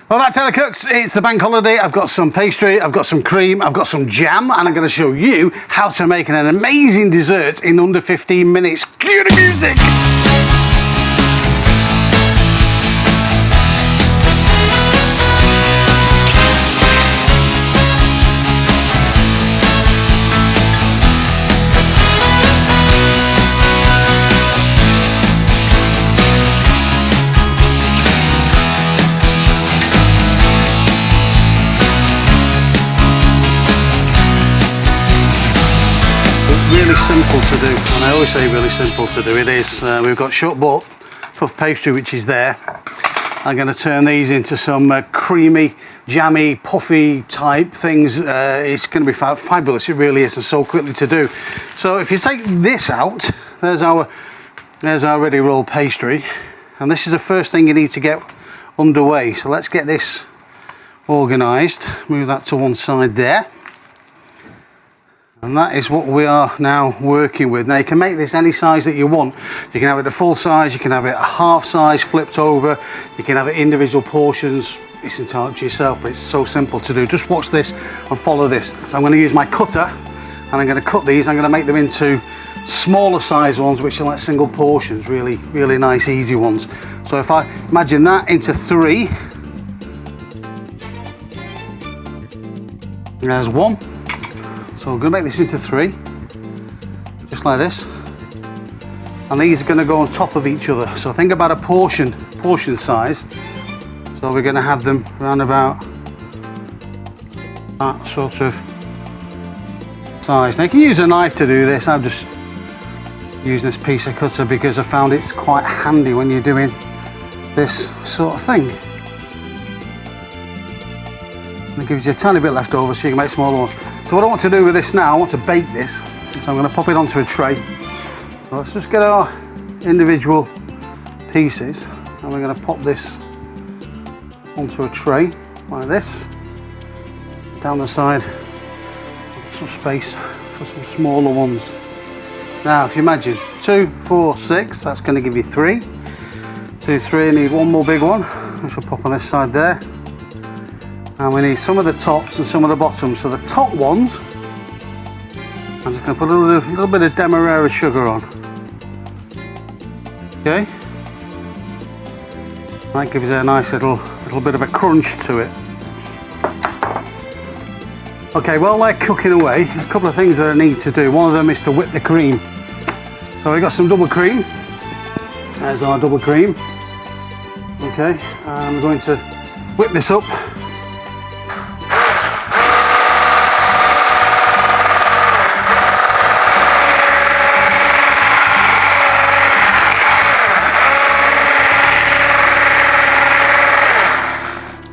Well, that's how it cooks. It's the bank holiday. I've got some pastry, I've got some cream, I've got some jam, and I'm going to show you how to make an amazing dessert in under 15 minutes. Cue the music! Really simple to do, and I always say really simple to do. It is. We've got short bought puff pastry, which is there. I'm going to turn these into some creamy, jammy, puffy type things. It's going to be fabulous. It really is, and so quickly to do. So if you take this out, there's our ready rolled pastry, and this is the first thing you need to get underway. So let's get this organised. Move that to one side there. And that is what we are now working with. Now you can make this any size that you want. You can have it a full size, you can have it a half size flipped over, you can have it individual portions. It's entirely up to yourself, but it's so simple to do. Just watch this and follow this. So I'm going to use my cutter and I'm going to cut these. I'm going to make them into smaller size ones, which are like single portions, really, really nice, easy ones. So if I imagine that into 3, there's 1. So I'm going to make this into 3, just like this, and these are going to go on top of each other. So think about a portion size. So we're going to have them around about that sort of size. Now you can use a knife to do this. I've just used this piece of cutter because I found it's quite handy when you're doing this sort of thing. And it gives you a tiny bit left over so you can make smaller ones. So what I want to do with this now, I want to bake this. So I'm going to pop it onto a tray. So let's just get our individual pieces and we're going to pop this onto a tray like this. Down the side, some space for some smaller ones. Now if you imagine 2, 4, 6, that's going to give you 3. 2, 3, I need one more big one, which will pop on this side there. And we need some of the tops and some of the bottoms. So the top ones, I'm just going to put a little bit of demerara sugar on. Okay, that gives it a nice little bit of a crunch to it. Okay, while they're cooking away, there's a couple of things that I need to do. One of them is to whip the cream. So we've got some double cream. There's our double cream. Okay, and I'm going to whip this up.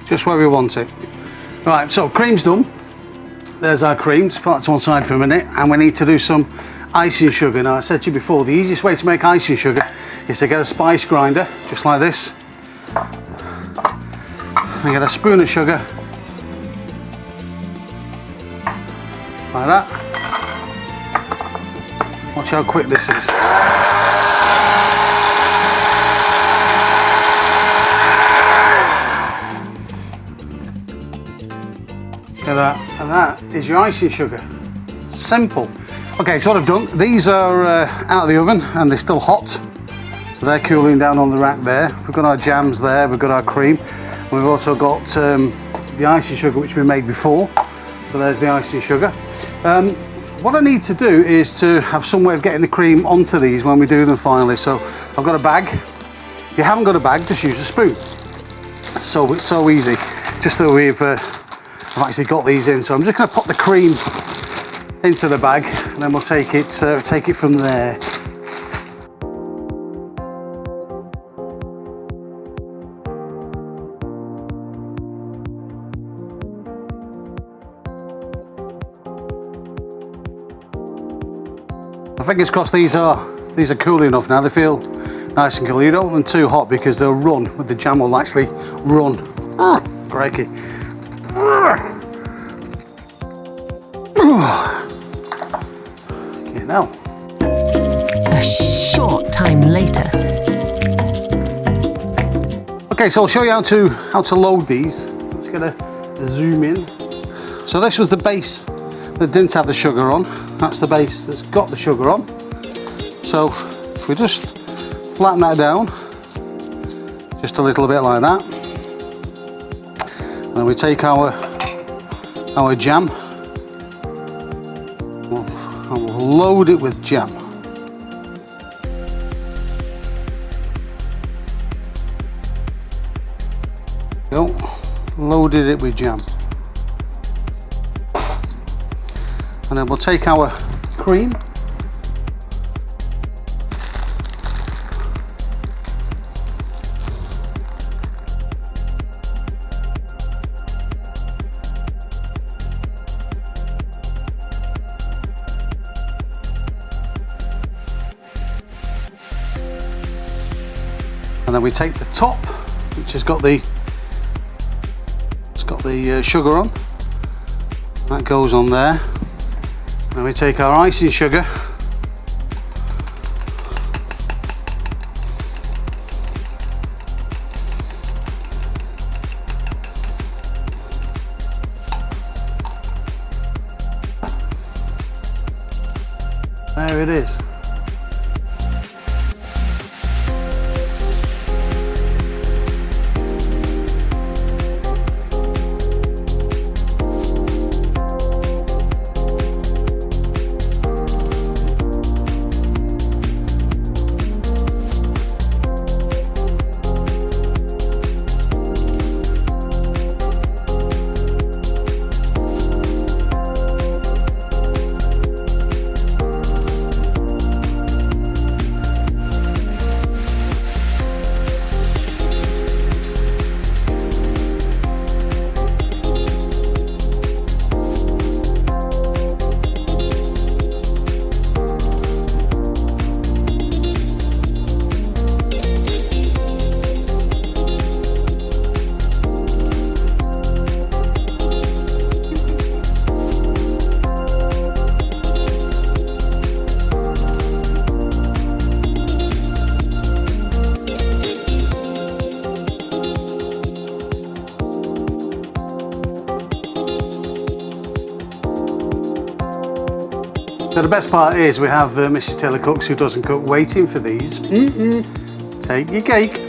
Just where we want it. Right, so cream's done. There's our cream. Just put that to one side for a minute, and we need to do some icing sugar. Now I said to you before, the easiest way to make icing sugar is to get a spice grinder, just like this, and get a spoon of sugar, like that. Watch how quick this is. That, and that is your icing sugar. Simple. Okay, so what I've done, these are out of the oven and they're still hot, so they're cooling down on the rack there. We've got our jams there, we've got our cream, we've also got the icing sugar which we made before, so there's the icing sugar. What I need to do is to have some way of getting the cream onto these when we do them finally. So I've got a bag. If you haven't got a bag, just use a spoon. So it's so easy. Just so I've actually got these in, so I'm just going to pop the cream into the bag and then we'll take it from there. Fingers crossed these are cool enough now. They feel nice and cool. You don't want them too hot because they'll run, with the jam will actually run. Crikey. Okay, now. A short time later. Okay, so I'll show you how to load these. Let's get a zoom in. So this was the base that didn't have the sugar on. That's the base that's got the sugar on. So if we just flatten that down, just a little bit like that. And we take our jam and we'll load it with jam. Go, loaded it with jam. And then we'll take our cream. And then we take the top, which has got the sugar on. That goes on there. And we take our icing sugar. There it is. So the best part is we have Mrs. Taylor Cooks, who doesn't cook, waiting for these. Take your cake.